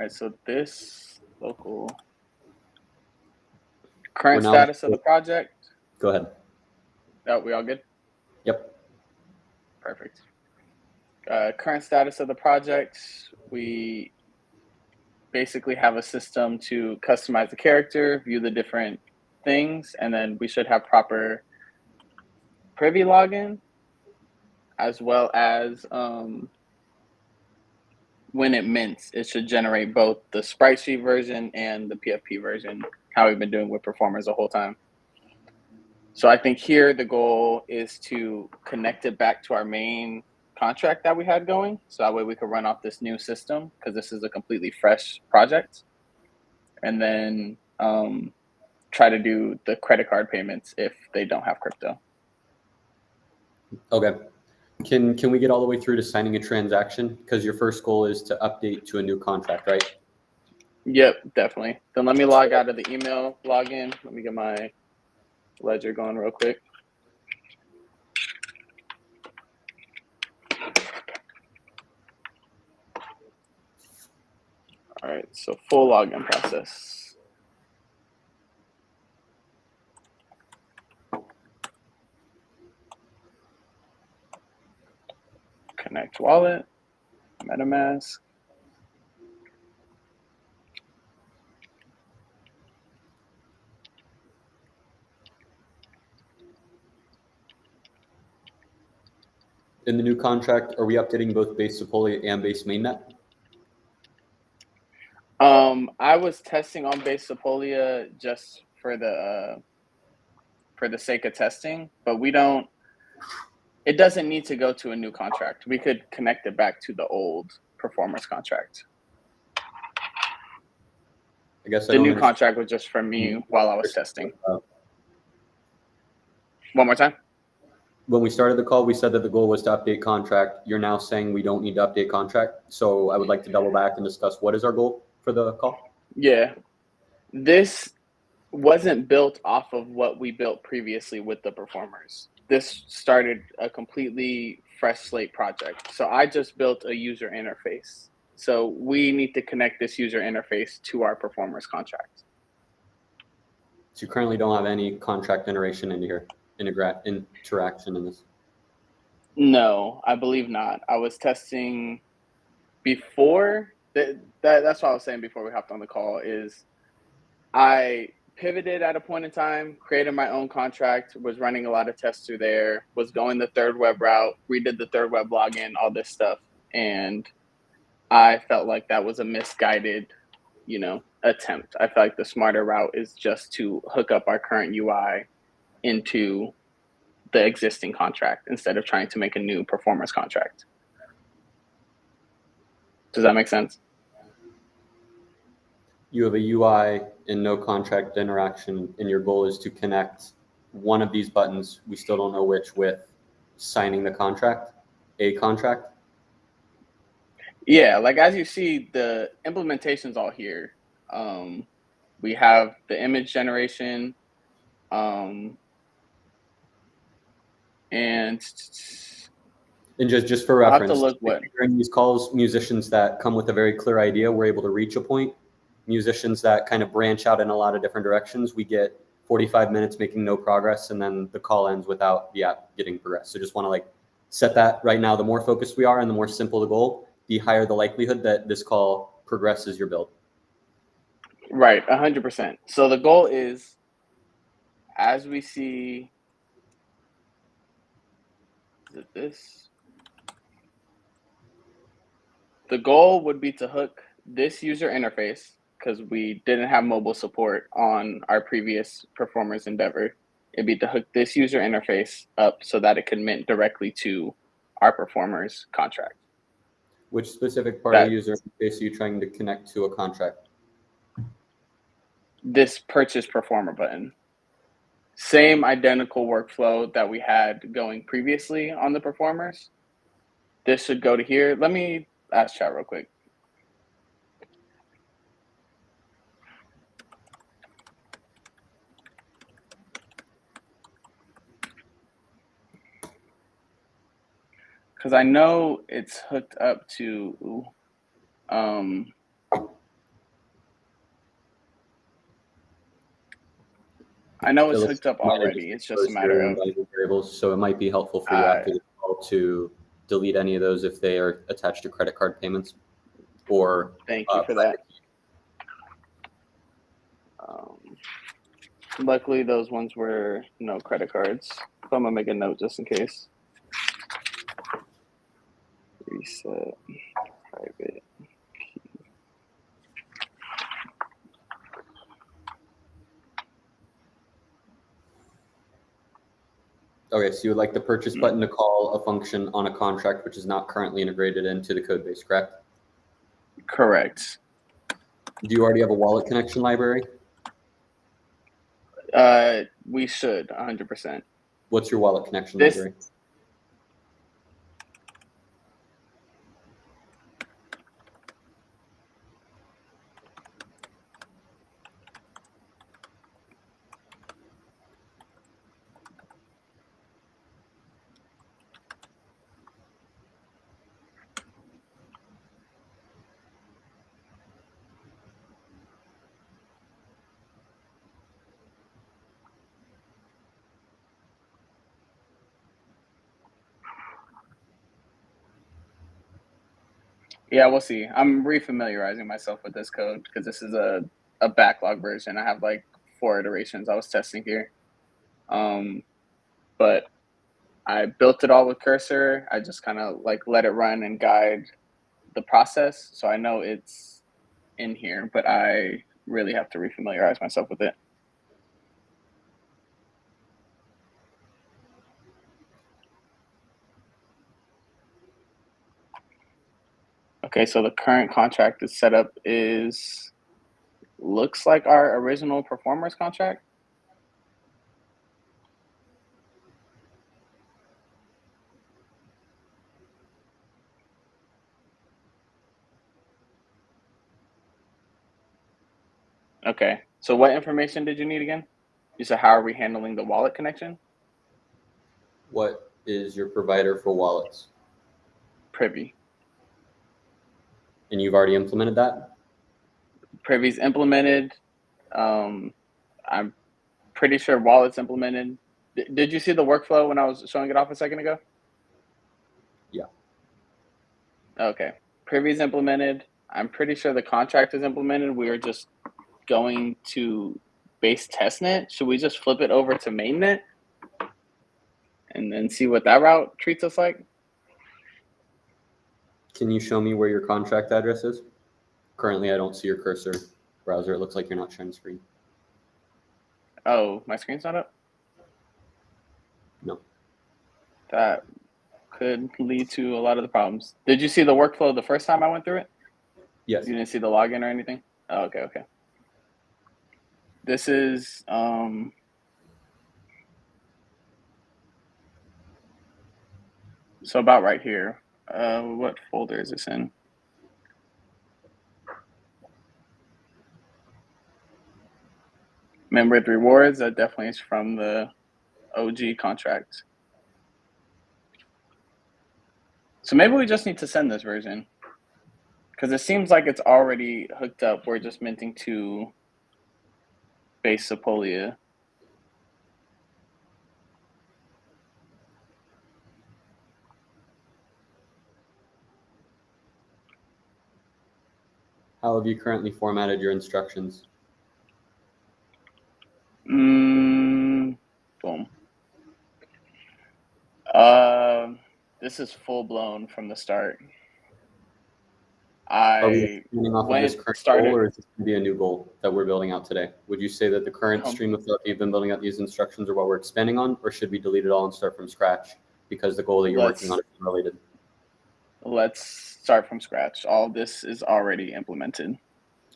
right, so this local We're current now- status of the project. Go ahead. Oh, we all good? Yep. Perfect. Current status of the project, we basically have a system to customize the character, view the different things, and then we should have proper privy login, as well as when it mints, it should generate both the sprite sheet version and the PFP version, how we've been doing with performers the whole time. So I think here the goal is to connect it back to our main contract that we had going. So that way we could run off this new system, because this is a completely fresh project. And then try to do the credit card payments if they don't have crypto. Okay. Can we get all the way through to signing a transaction? Because your first goal is to update to a new contract, right? Yep, definitely. Then let me log out of the email login. Let me get my ledger going real quick. All right, so full login process. Connect wallet, MetaMask. In the new contract, are we updating both base Sepolia and base mainnet? I was testing on base Sepolia just for the sake of testing, but we don't. It doesn't need to go to a new contract. We could connect it back to the old performers contract. I guess the new contract was just for me while I was testing. One more time. When we started the call, we said that the goal was to update contract. You're now saying we don't need to update contract. So I would like to double back and discuss what is our goal for the call. Yeah. This wasn't built off of what we built previously with the performers. This started a completely fresh slate project. So I just built a user interface. So we need to connect this user interface to our performers contract. So you currently don't have any contract integration into here, interaction in this? No, I believe not. I was testing before. That's what I was saying before we hopped on the call is I pivoted at a point in time, created my own contract, was running a lot of tests through there, was going the third web route, redid the third web login, all this stuff. And I felt like that was a misguided, attempt. I felt like the smarter route is just to hook up our current UI into the existing contract instead of trying to make a new performance contract. Does that make sense? You have a UI and no contract interaction, and your goal is to connect one of these buttons, we still don't know which, with signing the contract, a contract? Yeah, like as you see, the implementation's all here. We have the image generation, and just for I'll have reference, to look what during these calls, musicians that come with a very clear idea, we're able to reach a point. Musicians that kind of branch out in a lot of different directions, we get 45 minutes making no progress, and then the call ends without the app getting progressed. So just want to set that right now. The more focused we are and the more simple the goal, the higher the likelihood that this call progresses your build. Right, 100%. So the goal is, as we see, is it this? The goal would be to hook this user interface, because we didn't have mobile support on our previous performers endeavor. It'd be to hook this user interface up so that it can mint directly to our performers contract. Which specific part of the user interface are you trying to connect to a contract? This purchase performer button. Same identical workflow that we had going previously on the performers. This should go to here. Let me ask chat real quick. Because I know it's hooked up to I know It it's looks hooked up like you might have already. It's just a exposed matter your of. invaluable variables, so it might be helpful for you after this call to delete any of those if they are attached to credit card payments or Thank you for that. Luckily, those ones were no credit cards. So I'm gonna make a note just in case. Reset private. Okay, so you would like the purchase button to call a function on a contract which is not currently integrated into the code base, correct? Correct. Do you already have a wallet connection library? We should 100%. What's your wallet connection This library? Yeah, we'll see. I'm refamiliarizing myself with this code because this is a backlog version. I have like 4 iterations I was testing here. But I built it all with Cursor. I just kind of like let it run and guide the process. So I know it's in here, but I really have to refamiliarize myself with it. Okay, so the current contract is set up looks like our original performers contract. Okay, so what information did you need again? You said, how are we handling the wallet connection? What is your provider for wallets? Privy. And you've already implemented that? Privy's implemented. I'm pretty sure wallet's implemented. Did you see the workflow when I was showing it off a second ago? Yeah. Okay. Privy's implemented. I'm pretty sure the contract is implemented. We are just going to base testnet. Should we just flip it over to mainnet and then see what that route treats us like? Can you show me where your contract address is? Currently, I don't see your cursor browser. It looks like you're not sharing screen. Oh, my screen's not up? No. That could lead to a lot of the problems. Did you see the workflow the first time I went through it? Yes. You didn't see the login or anything? Oh, okay. This is so about right here. What folder is this in? Member rewards, that definitely is from the OG contract. So maybe we just need to send this version because it seems like it's already hooked up. We're just minting to base Sepolia. How have you currently formatted your instructions? Boom. This is full blown from the start. Are we expanding off of this current goal, or is this going to be a new goal that we're building out today? Would you say that the current stream of thought you've been building out these instructions are what we're expanding on, or should we delete it all and start from scratch because the goal that you're working on is unrelated? Let's start from scratch. All of this is already implemented.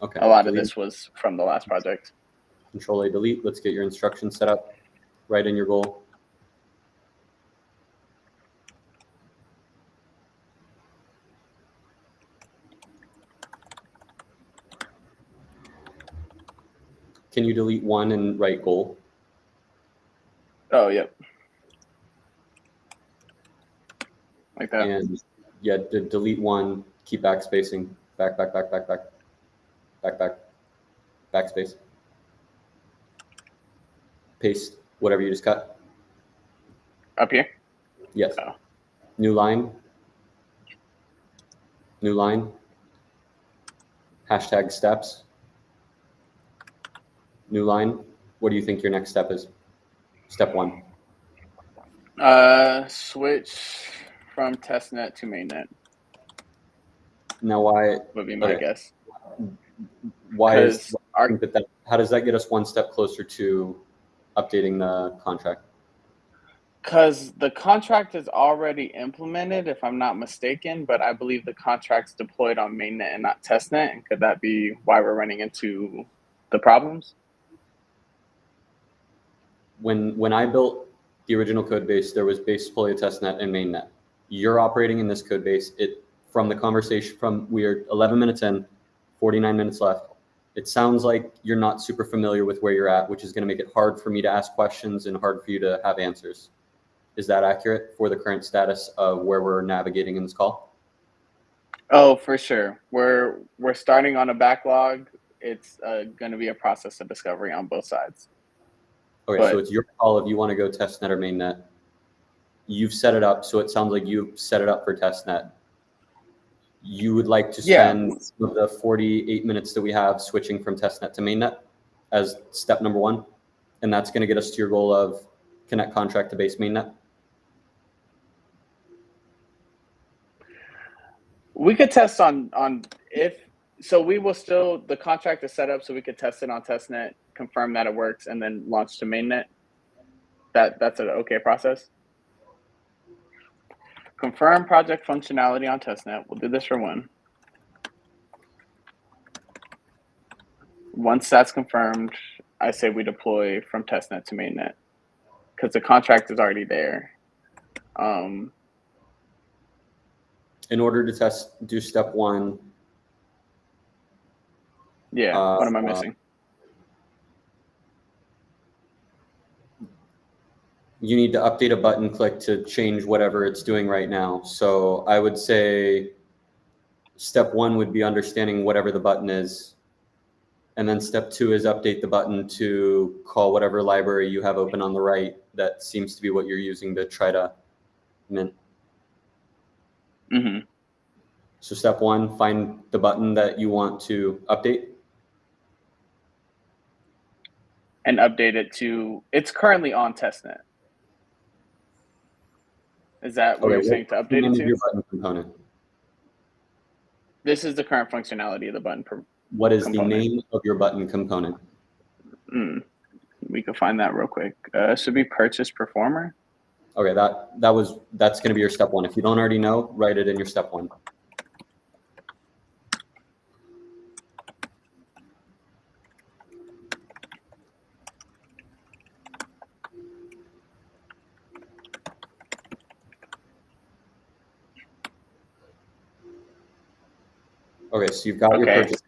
Okay. A lot of this was from the last project. Control A, delete. Let's get your instructions set up. Write in your goal. Can you delete one and write goal? Oh, yep. Like that. And yeah, delete one, keep backspacing, backspace. paste whatever you just cut. Up here? Yes. Oh. New line. New line. Hashtag steps. New line. What do you think your next step is? Step 1. Switch from testnet to mainnet Now, why would be my guess. Why is our, how does that get us one step closer to updating the contract? Because the contract is already implemented, if I'm not mistaken, but I believe the contract's deployed on mainnet and not testnet. And could that be why we're running into the problems? When I built the original code base, there was base deploy testnet and mainnet. You're operating in this code base. From the conversation, we are 11 minutes in, 49 minutes left. It sounds like you're not super familiar with where you're at, which is going to make it hard for me to ask questions and hard for you to have answers. Is that accurate for the current status of where we're navigating in this call? Oh, for sure. We're starting on a backlog. It's going to be a process of discovery on both sides. Okay, so it's your call if you want to go testnet or mainnet. You've set it up, so it sounds like you've set it up for testnet. You would like to spend the 48 minutes that we have switching from testnet to mainnet as step number 1, and that's going to get us to your goal of connect contract to base mainnet. We could test on if so. We will still, the contract is set up so we could test it on testnet, confirm that it works, and then launch to mainnet. That's an okay process. Confirm project functionality on testnet. We'll do this for 1. Once that's confirmed, I say we deploy from testnet to mainnet because the contract is already there. In order to do step 1. Yeah, what am I missing? You need to update a button click to change whatever it's doing right now. So I would say step 1 would be understanding whatever the button is. And then step 2 is update the button to call whatever library you have open on the right. That seems to be what you're using to try to mint. Mm-hmm. So step 1, find the button that you want to update. And update it to, it's currently on testnet. Is that what you're saying, to update it to? Your button component. This is the current functionality of the button. What is the name of your button component? We can find that real quick. Should be purchase performer. Okay, that's going to be your step 1. If you don't already know, write it in your step 1. Okay, so you've got your purchase.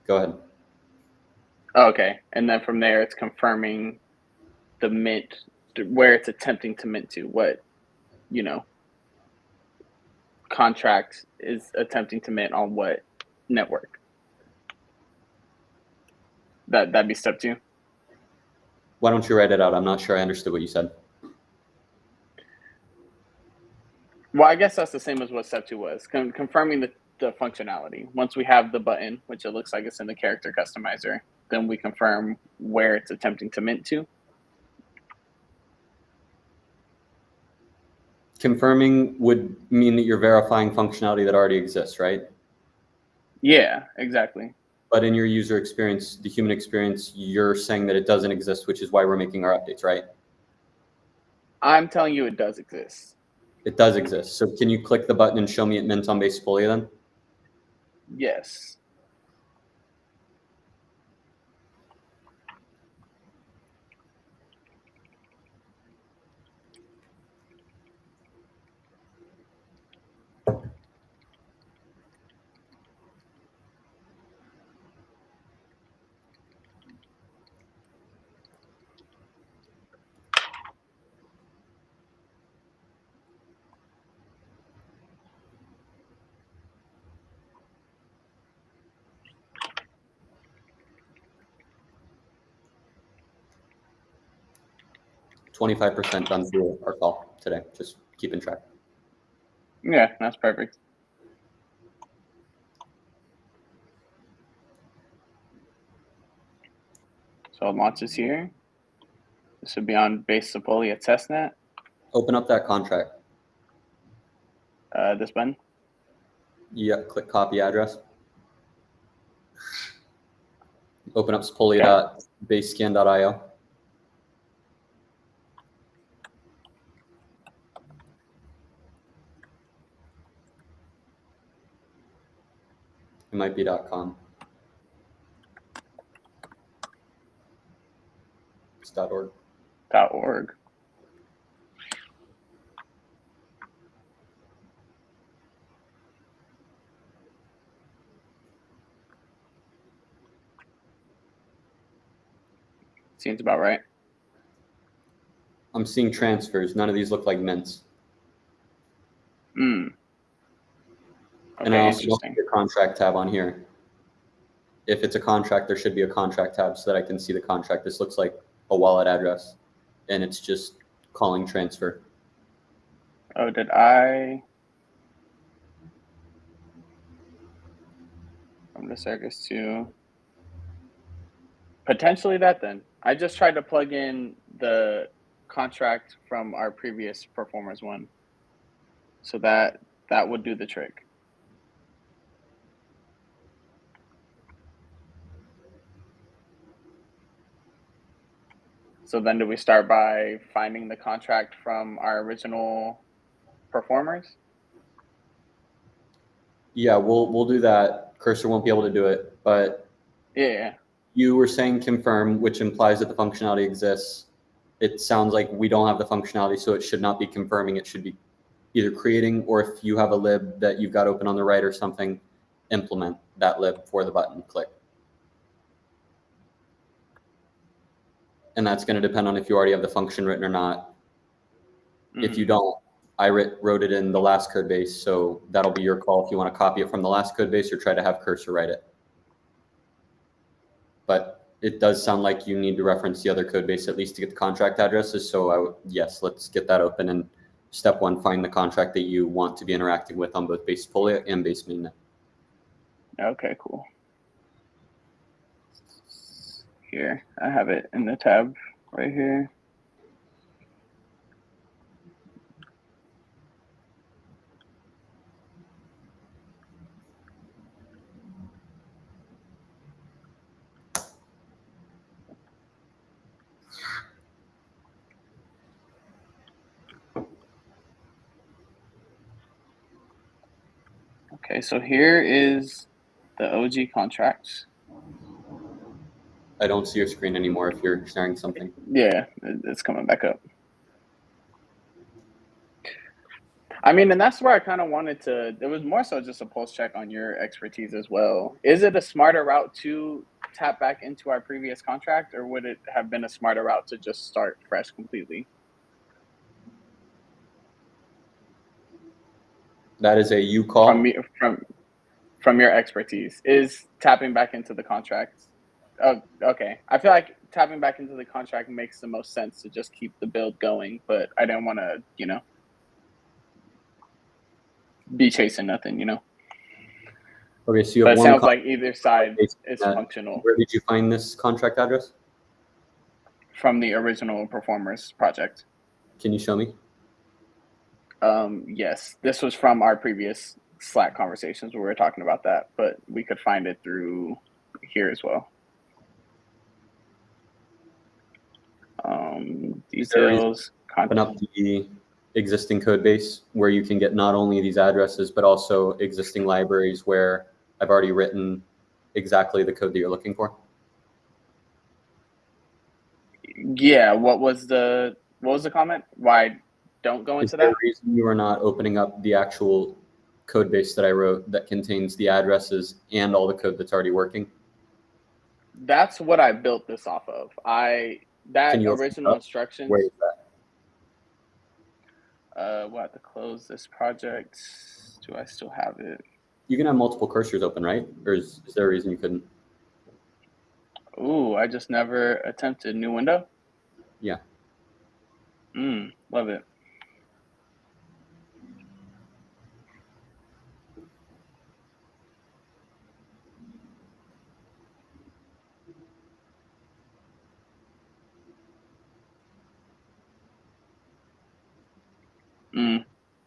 Go ahead. Okay, and then from there, it's confirming the mint, where it's attempting to mint to, what, contract is attempting to mint on what network. That'd be step 2. Why don't you write it out? I'm not sure I understood what you said. Well, I guess that's the same as what step 2 was, confirming the functionality. Once we have the button, which it looks like it's in the character customizer, then we confirm where it's attempting to mint to. Confirming would mean that you're verifying functionality that already exists, right? Yeah, exactly. But in your user experience, the human experience, you're saying that it doesn't exist, which is why we're making our updates, right? I'm telling you it does exist. It does exist. So can you click the button and show me it mints on base Folia then? Yes. 25% done through our call today. Just keeping track. Yeah, that's perfect. So it launches here. This would be on base Sepolia testnet. Open up that contract. This button. Yeah, click copy address. Open up sepolia.basescan.io. It might be .com. It's .org. .org. Seems about right. I'm seeing transfers. None of these look like mints. Okay, And I also don't interesting. see a contract tab on here. If it's a contract, there should be a contract tab so that I can see the contract. This looks like a wallet address, and it's just calling transfer. Oh, did I? From the circus to potentially that then. I just tried to plug in the contract from our previous performers one. So that would do the trick. So then do we start by finding the contract from our original performers? Yeah, we'll do that. Cursor won't be able to do it, but Yeah. you were saying confirm, which implies that the functionality exists. It sounds like we don't have the functionality, so it should not be confirming. It should be either creating, or if you have a lib that you've got open on the right or something, implement that lib for the button, click. And that's going to depend on if you already have the function written or not. If you don't, I wrote it in the last code base, so that'll be your call if you want to copy it from the last code base or try to have Cursor write it. But it does sound like you need to reference the other code base at least to get the contract addresses. So yes, let's get that open. And step one, find the contract that you want to be interacting with on both base Sepolia and base mainnet. Okay, cool. Here, I have it in the tab right here. Okay, so here is the OG contracts. I don't see your screen anymore if you're sharing something. Yeah, it's coming back up. I mean, and that's where I kind of wanted to, it was more so just a pulse check on your expertise as well. Is it a smarter route to tap back into our previous contract, or would it have been a smarter route to just start fresh completely? That is a you call. From your expertise, is tapping back into the contract. Oh, okay. I feel like tapping back into the contract makes the most sense to just keep the build going, but I didn't want to, be chasing nothing, Okay, so you But have it one sounds like either side is functional. Where did you find this contract address? From the original performers project. Can you show me? Yes, this was from our previous Slack conversations where we were talking about that, but we could find it through here as well. Details. Open up the existing code base where you can get not only these addresses, but also existing libraries where I've already written exactly the code that you're looking for. Yeah, what was the comment? Why don't go into that? Is there a reason you are not opening up the actual code base that I wrote that contains the addresses and all the code that's already working? That's what I built this off of. That original instructions. Where is that? We'll have to close this project. Do I still have it? You can have multiple cursors open, right? Or is there a reason you couldn't? Ooh, I just never attempted new window. Yeah. Love it.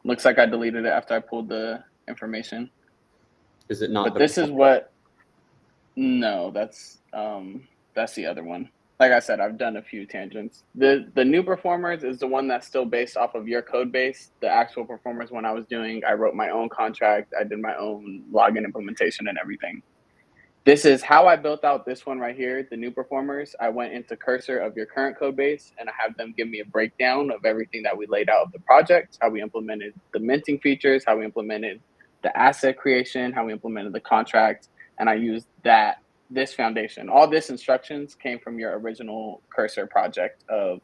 Looks like I deleted it after I pulled the information. Is it not? But this is what. No, that's the other one. Like I said, I've done a few tangents. The new performers is the one that's still based off of your code base. The actual performers one I was doing, I wrote my own contract. I did my own login implementation and everything. This is how I built out this one right here, the new performers. I went into cursor of your current code base and I have them give me a breakdown of everything that we laid out of the project, how we implemented the minting features, how we implemented the asset creation, how we implemented the contract. And I used this foundation. All this instructions came from your original cursor project of,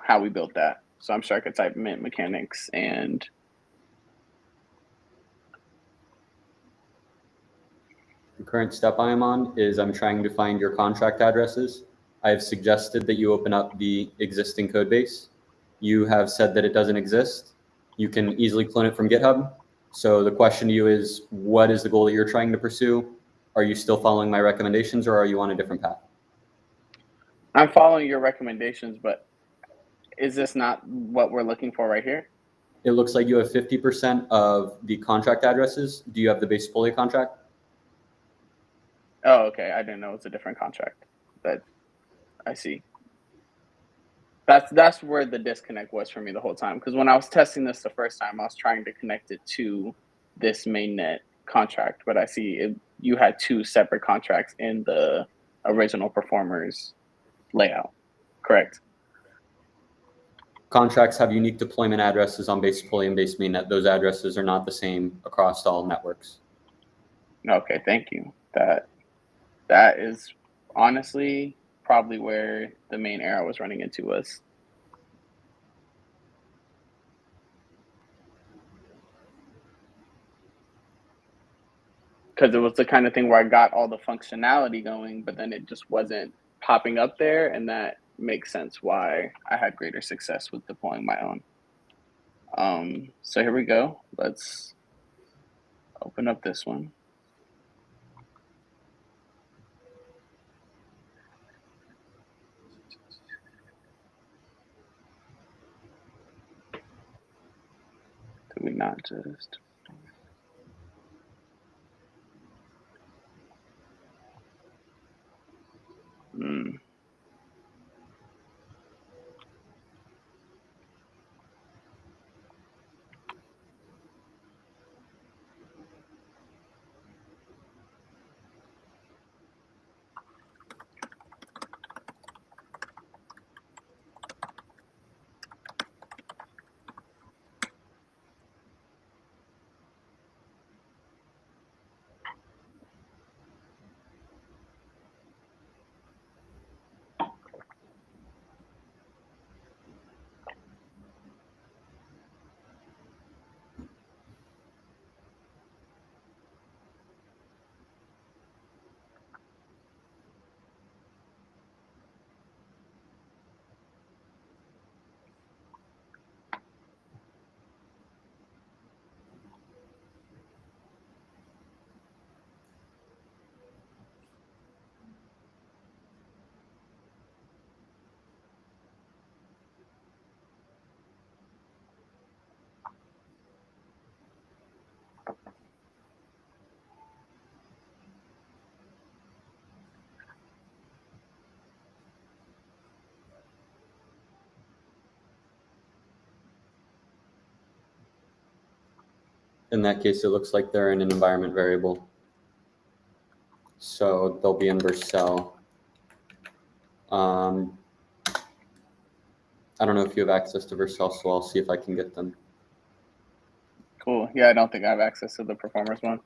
how we built that. So I'm sure I could type mint mechanics and the current step I am on is I'm trying to find your contract addresses. I have suggested that you open up the existing code base. You have said that it doesn't exist. You can easily clone it from GitHub. So the question to you is, what is the goal that you're trying to pursue? Are you still following my recommendations or are you on a different path? I'm following your recommendations, but is this not what we're looking for right here? It looks like you have 50% of the contract addresses. Do you have the base Folia contract? Oh, okay. I didn't know it's a different contract, but I see. That's where the disconnect was for me the whole time. Because when I was testing this the first time, I was trying to connect it to this mainnet contract, but I see you had two separate contracts in the original performers layout. Correct. Contracts have unique deployment addresses on base Folia and base mainnet. Those addresses are not the same across all networks. Okay, thank you. That is honestly probably where the main error I was running into was. Because it was the kind of thing where I got all the functionality going, but then it just wasn't popping up there. And that makes sense why I had greater success with deploying my own. So here we go. Let's open up this one. Did we not just... In that case, it looks like they're in an environment variable. So they'll be in Vercel. I don't know if you have access to Vercel, so I'll see if I can get them. Cool. Yeah, I don't think I have access to the performers one.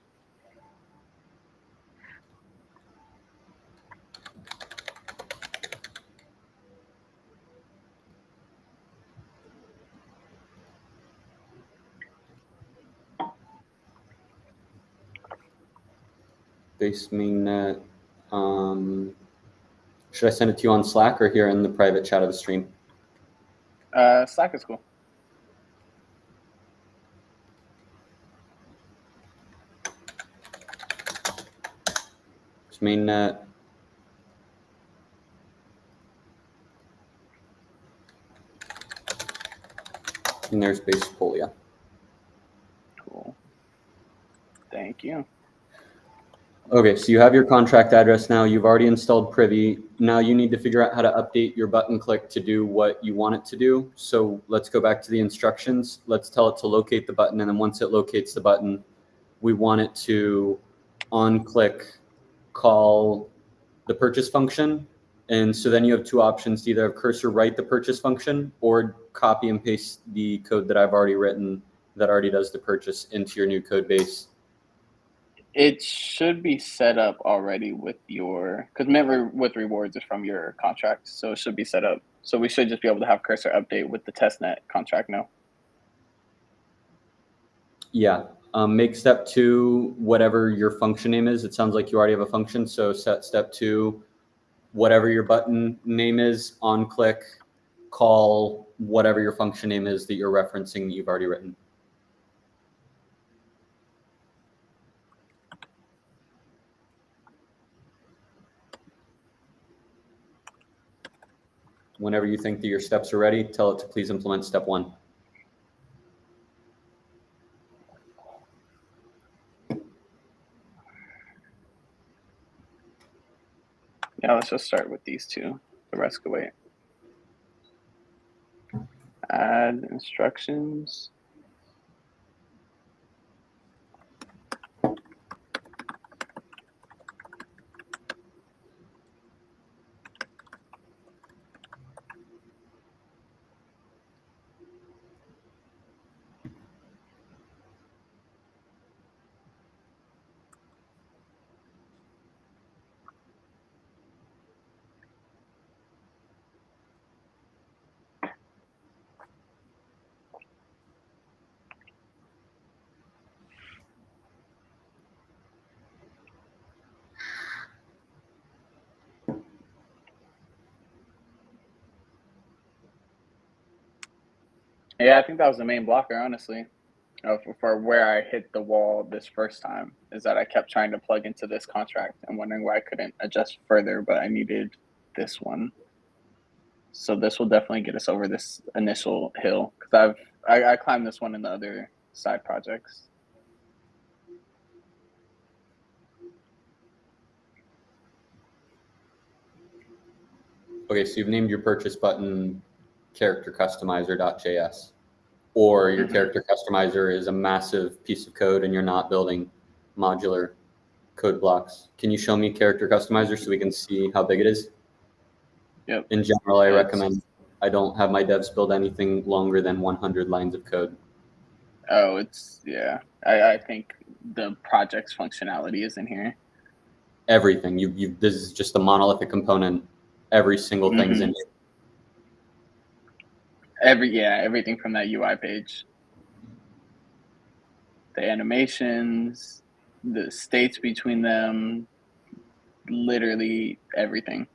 Base mainnet. Should I send it to you on Slack or here in the private chat of the stream? Slack is cool. It's mainnet. And there's base Polia. Cool. Thank you. Okay, so you have your contract address now. You've already installed Privy. Now you need to figure out how to update your button click to do what you want it to do. So let's go back to the instructions. Let's tell it to locate the button. And then once it locates the button, we want it to on click call the purchase function. And so then you have two options to either have cursor write the purchase function or copy and paste the code that I've already written that already does the purchase into your new code base. It should be set up already with your, because Mint with rewards is from your contract, so it should be set up. So we should just be able to have cursor update with the testnet contract now. Yeah. Make step 2 whatever your function name is. It sounds like you already have a function, so set step 2 whatever your button name is, on click, call whatever your function name is that you're referencing that you've already written. Whenever you think that your steps are ready, tell it to please implement step 1. Yeah, let's just start with these two. The rest can wait. Add instructions. Yeah, I think that was the main blocker, honestly, for where I hit the wall this first time, is that I kept trying to plug into this contract and wondering why I couldn't adjust further, but I needed this one. So this will definitely get us over this initial hill, because I climbed this one in the other side projects. Okay, so you've named your purchase button character customizer.js, or your character customizer is a massive piece of code and you're not building modular code blocks. Can you show me character customizer so we can see how big it is? Yep. In general, I recommend I don't have my devs build anything longer than 100 lines of code. Oh, it's, yeah. I think the project's functionality is in here. Everything. This is just a monolithic component. Every single thing's in here. Everything from that UI page. The animations, the states between them, literally everything.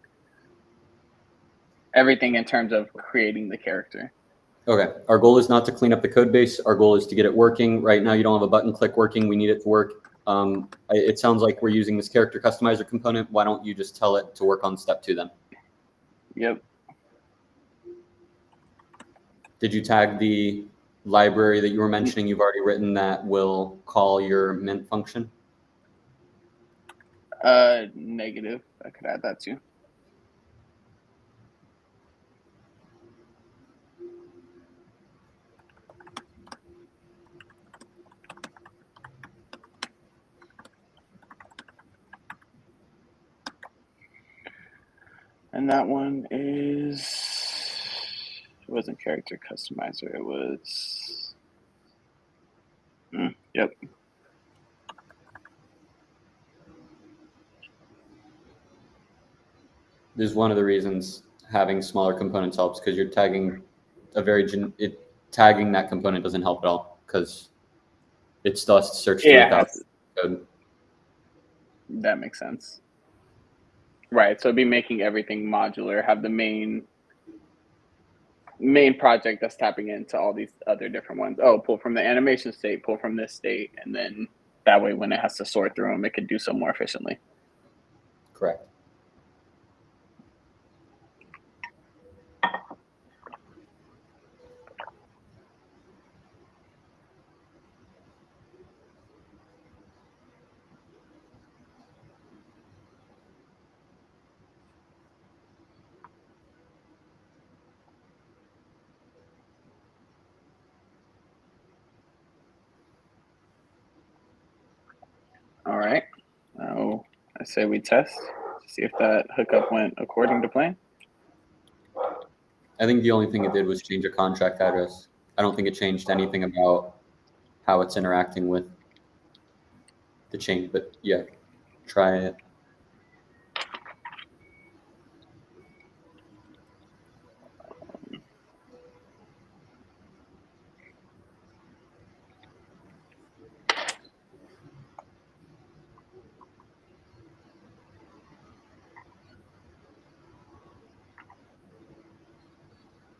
Everything in terms of creating the character. Okay. Our goal is not to clean up the code base. Our goal is to get it working. Right now, you don't have a button click working. We need it to work. It sounds like we're using this character customizer component. Why don't you just tell it to work on step 2 then? Yep. Did you tag the library that you were mentioning you've already written that will call your Mint function? Negative. I could add that too. And that one is, it wasn't character customizer, it was, yep. This is one of the reasons having smaller components helps, because you're tagging tagging that component doesn't help at all, because it still has to search through code. That makes sense. Right, so it'd be making everything modular, have the main main project that's tapping into all these other different ones. Oh, pull from the animation state, pull from this state, and then that way when it has to sort through them, it could do so more efficiently. Correct. All right. Now I say we test to see if that hookup went according to plan. I think the only thing it did was change a contract address. I don't think it changed anything about how it's interacting with the chain, but yeah, try it.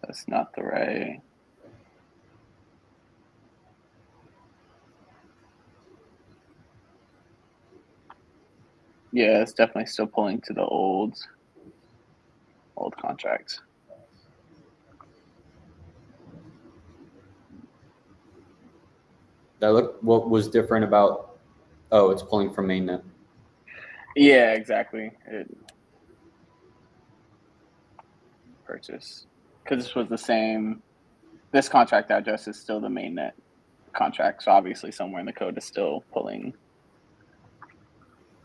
That's not the right. Yeah, it's definitely still pulling to the old contracts. That look what was different about, oh, it's pulling from mainnet. Yeah, exactly. Purchase. Because this was the same, this contract address is still the mainnet contract. So obviously somewhere in the code is still pulling.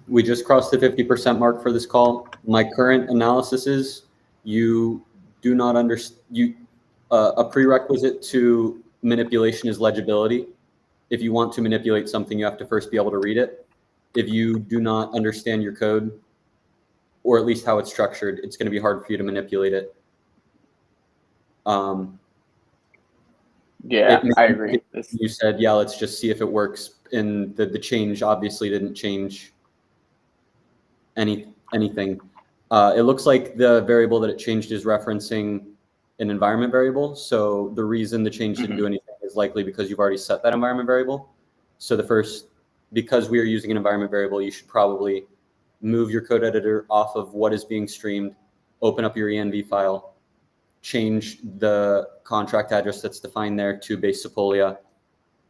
We just crossed the 50% mark for this call. My current analysis is you do not understand, a prerequisite to manipulation is legibility. If you want to manipulate something, you have to first be able to read it. If you do not understand your code, or at least how it's structured, it's going to be hard for you to manipulate it. Yeah, I agree. You said, yeah, let's just see if it works. And the change obviously didn't change anything. It looks like the variable that it changed is referencing an environment variable. So the reason the change didn't do anything is likely because you've already set that environment variable. So because we are using an environment variable, you should probably move your code editor off of what is being streamed, open up your env file, change the contract address that's defined there to base Sepolia,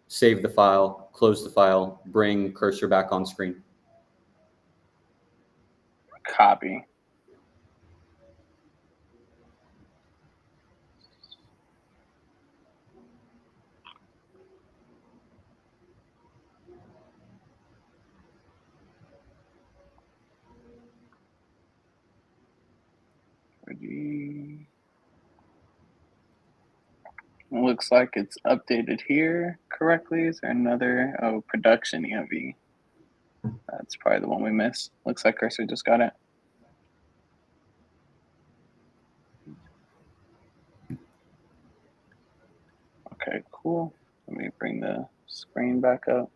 save the file, close the file, bring cursor back on screen. Copy. It looks like it's updated here correctly. Is there another? Oh, production ENV. That's probably the one we missed. Looks like cursor just got it. Okay, cool. Let me bring the screen back up.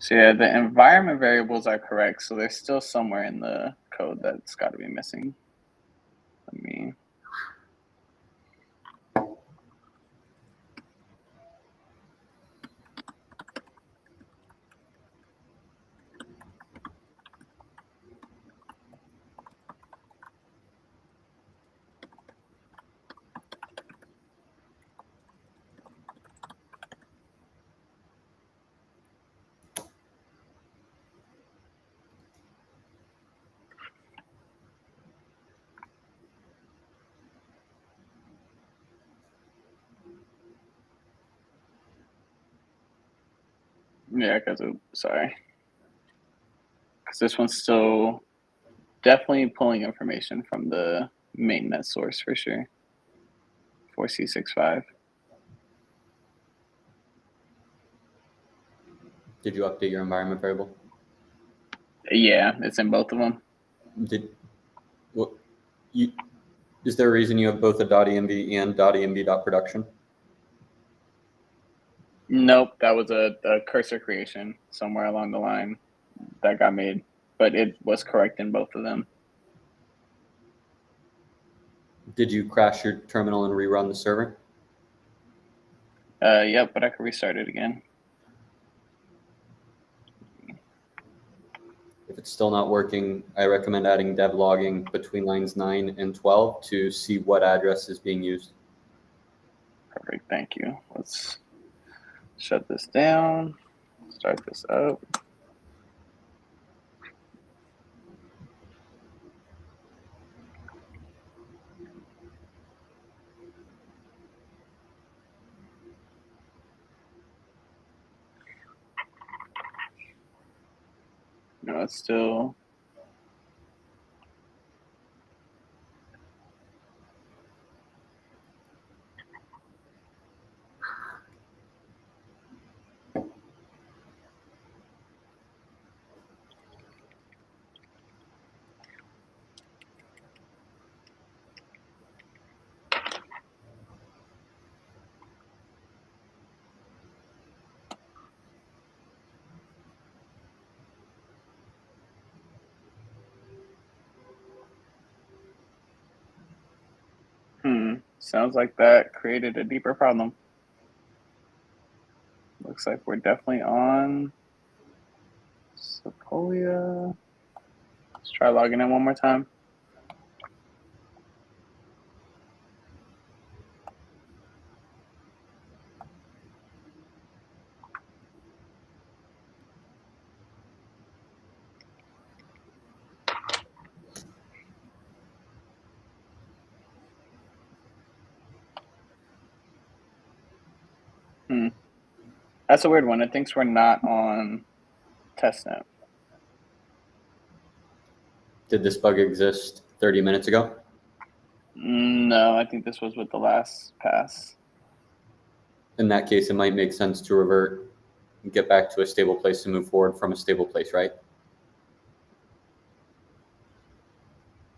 So yeah, the environment variables are correct. So they're still somewhere in the code that's got to be missing. Let me. Yeah, sorry. Because this one's still definitely pulling information from the mainnet source for sure. 4C65. Did you update your environment variable? Yeah, it's in both of them. Is there a reason you have both a .env and .env.production? Nope, that was a cursor creation somewhere along the line that got made, but it was correct in both of them. Did you crash your terminal and rerun the server? Yep, but I could restart it again. If it's still not working, I recommend adding dev logging between lines 9 and 12 to see what address is being used. Perfect, thank you. Let's shut this down, start this up. No, it's still. Sounds like that created a deeper problem. Looks like we're definitely on Sequoia. Let's try logging in one more time. That's a weird one. It thinks we're not on testnet. Did this bug exist 30 minutes ago? No, I think this was with the last pass. In that case, it might make sense to revert and get back to a stable place and move forward from a stable place, right?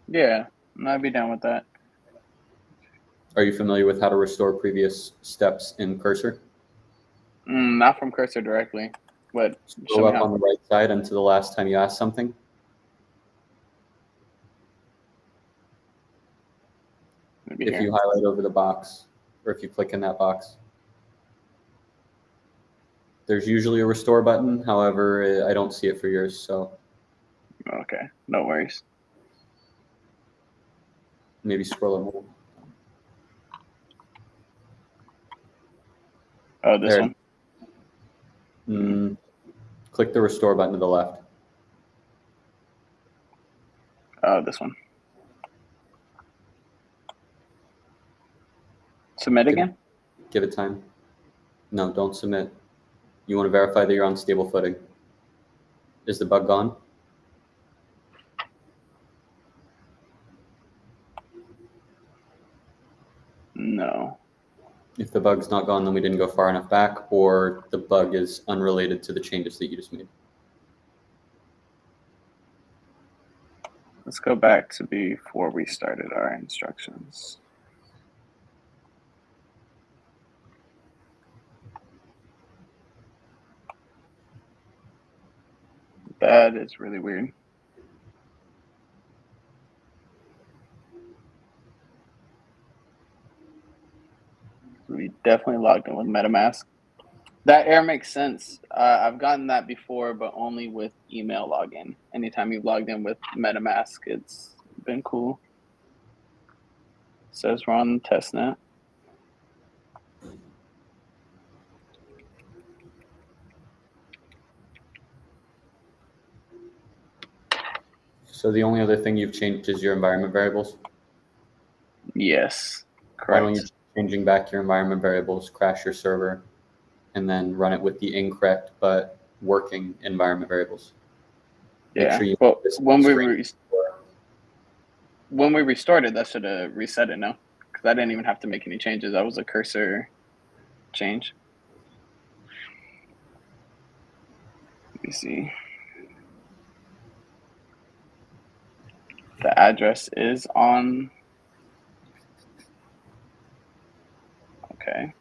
Yeah, I'd be down with that. Are you familiar with how to restore previous steps in Cursor? Not from Cursor directly, but Scroll up on the right side until the last time you asked something. Maybe if here. you highlight over the box, or if you click in that box. There's usually a restore button. However, I don't see it for yours, so. Okay, no worries. Maybe scroll it more. Oh, this there. one? Click the restore button to the left. Oh, this one. Submit again? Give it time. No, don't submit. You want to verify that you're on stable footing. Is the bug gone? No. If the bug's not gone, then we didn't go far enough back, or the bug is unrelated to the changes that you just made. Let's go back to before we started our instructions. That is really weird. We definitely logged in with MetaMask. That error makes sense. I've gotten that before, but only with email login. Anytime you've logged in with MetaMask, it's been cool. It says we're on testnet. So the only other thing you've changed is your environment variables? Yes, correct. Why don't you changing back your environment variables, crash your server, and then run it with the incorrect but working environment variables? Make sure you when we restarted, that should have reset it now, because I didn't even have to make any changes. That was a cursor change. Let me see. The address is on. Okay.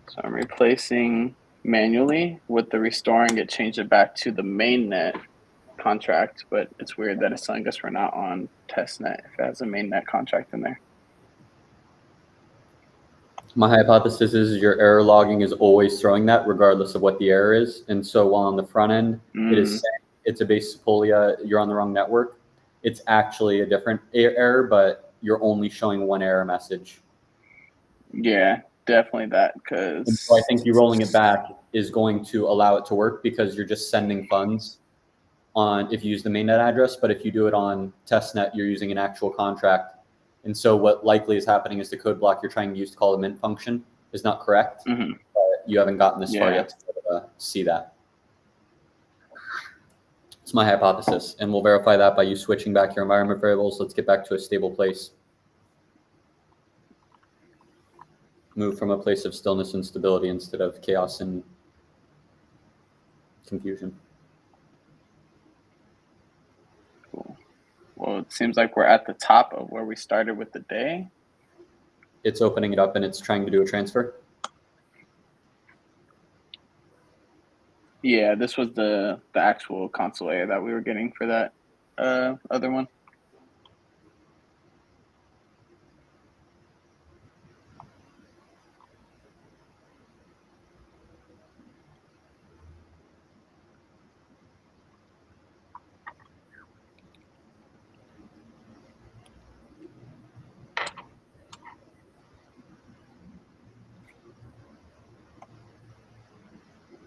So I'm replacing manually with the restoring. It changed it back to the mainnet contract, but it's weird that it's telling us we're not on testnet if it has a mainnet contract in there. My hypothesis is your error logging is always throwing that regardless of what the error is. And so while on the front end, it is saying it's a base Sepolia, you're on the wrong network. It's actually a different error, but you're only showing one error message. Yeah, definitely that. Because so I think you rolling it back is going to allow it to work because you're just sending funds on if you use the mainnet address. But if you do it on testnet, you're using an actual contract. And so what likely is happening is the code block you're trying to use to call the mint function is not correct. Mm-hmm. But you haven't gotten this far yet to see that. It's my hypothesis. And we'll verify that by you switching back your environment variables. Let's get back to a stable place. Move from a place of stillness and stability instead of chaos and confusion. Cool. Well, it seems like we're at the top of where we started with the day. It's opening it up and it's trying to do a transfer. Yeah, this was the actual console layer that we were getting for that other one.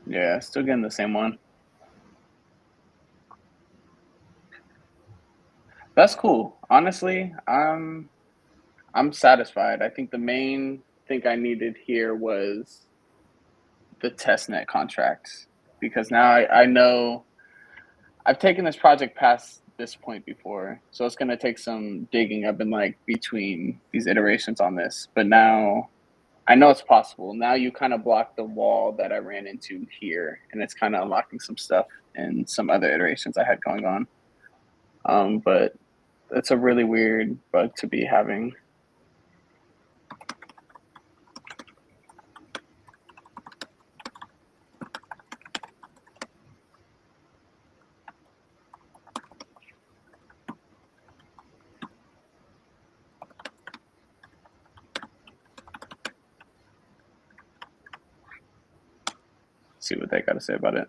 Yeah, still getting the same one. That's cool. Honestly, I'm satisfied. I think the main thing I needed here was the testnet contracts, because now I know I've taken this project past this point before, so it's going to take some digging. I've been like between these iterations on this, but now I know it's possible. Now you kind of block the wall that I ran into here, and it's kind of unlocking some stuff in some other iterations I had going on. But it's a really weird bug to be having. See what they got to say about it.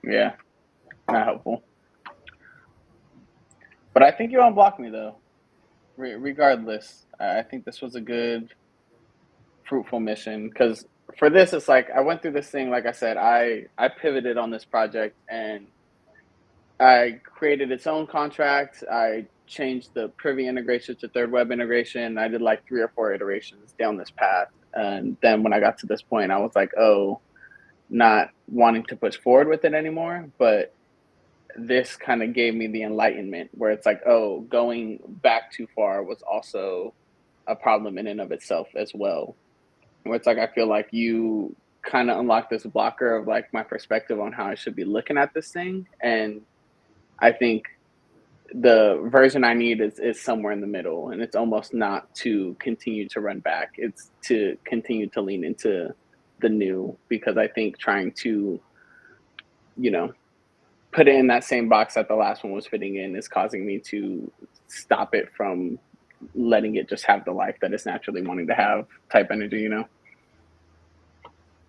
Yeah, not helpful. But I think you unblocked me though. Regardless, I think this was a good, fruitful mission, because for this, it's like I went through this thing. Like I said, I pivoted on this project and I created its own contract. I changed the Privy integration to third web integration. I did like 3 or 4 iterations down this path. And then when I got to this point, I was like, oh, not wanting to push forward with it anymore. But this kind of gave me the enlightenment where it's like, oh, going back too far was also a problem in and of itself as well. Where it's like, I feel like you kind of unlock this blocker of like my perspective on how I should be looking at this thing. And I think the version I need is somewhere in the middle, and it's almost not to continue to run back. It's to continue to lean into the new, because I think trying to, put it in that same box that the last one was fitting in is causing me to stop it from letting it just have the life that it's naturally wanting to have type energy.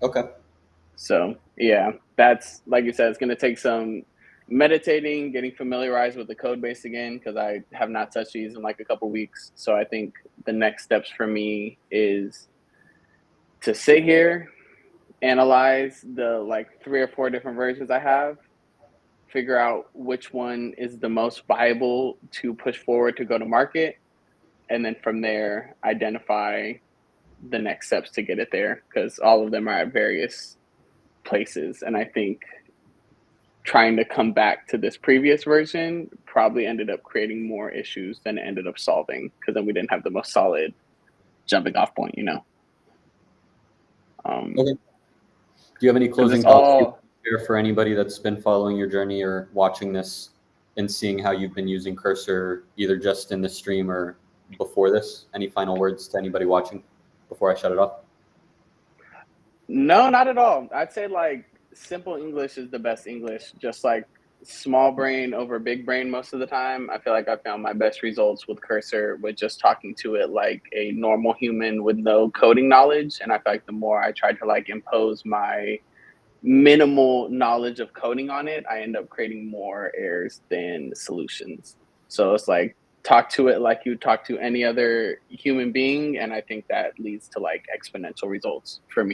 Okay. So yeah, that's, like you said, it's going to take some meditating, getting familiarized with the code base again, because I have not touched these in like a couple weeks. So I think the next steps for me is to sit here, analyze the like 3 or 4 different versions I have, figure out which one is the most viable to push forward to go to market, and then from there identify the next steps to get it there, because all of them are at various places. And I think trying to come back to this previous version probably ended up creating more issues than it ended up solving, because then we didn't have the most solid jumping off point, you know. Okay. Do you have any closing thoughts you share for anybody that's been following your journey or watching this and seeing how you've been using Cursor, either just in the stream or before this? Any final words to anybody watching before I shut it off? No, not at all. I'd say like simple English is the best English. Just like small brain over big brain most of the time. I feel like I found my best results with Cursor with just talking to it like a normal human with no coding knowledge. And I feel like the more I tried to like impose my minimal knowledge of coding on it, I end up creating more errors than solutions. So it's like talk to it like you talk to any other human being, and I think that leads to like exponential results for me.